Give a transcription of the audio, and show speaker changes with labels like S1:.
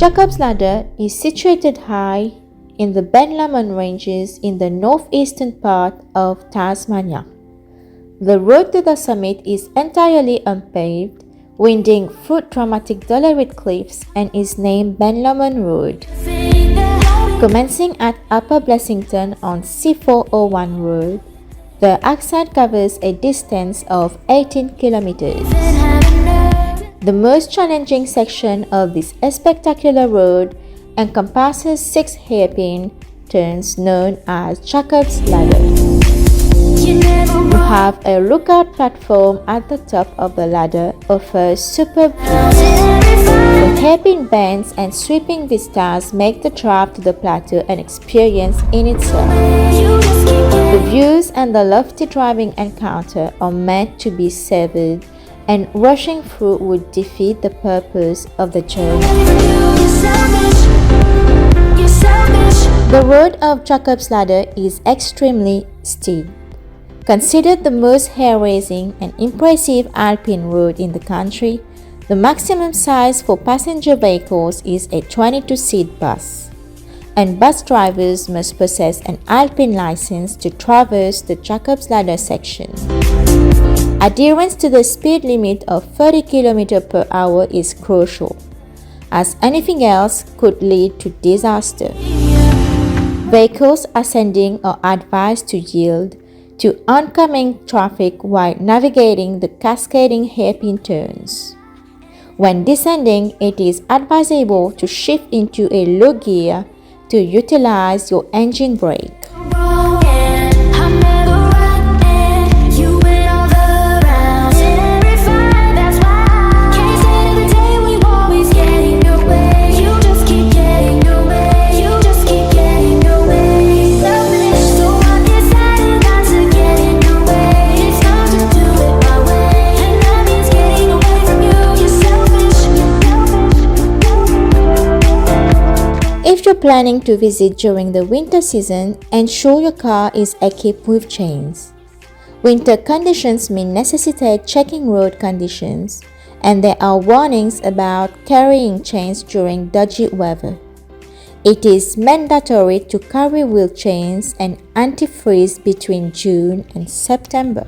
S1: Jacob's Ladder is situated high in the Ben Lomond Ranges in the northeastern part of Tasmania. The road to the summit is entirely unpaved, winding through dramatic Dolomite cliffs and is named Ben Lomond Road. Commencing at Upper Blessington on C401 Road, the ascent covers a distance of 18 kilometers. The most challenging section of this spectacular road encompasses 6 hairpin turns known as Jacob's Ladder. You have a lookout platform at the top of the ladder offers superb views. The hairpin bends and sweeping vistas make the drive to the plateau an experience in itself. The views and the lofty driving encounter are meant to be savored, and rushing through would defeat the purpose of the journey. The road of Jacob's Ladder is extremely steep. Considered the most hair-raising and impressive alpine road in the country, the maximum size for passenger vehicles is a 22-seat bus, and bus drivers must possess an alpine license to traverse the Jacob's Ladder section. Adherence to the speed limit of 30 km per hour is crucial, as anything else could lead to disaster. Vehicles ascending are advised to yield to oncoming traffic while navigating the cascading hairpin turns. When descending, it is advisable to shift into a low gear to utilize your engine brake. If you're planning to visit during the winter season, ensure your car is equipped with chains. Winter conditions may necessitate checking road conditions, and there are warnings about carrying chains during dodgy weather. It is mandatory to carry wheel chains and antifreeze between June and September.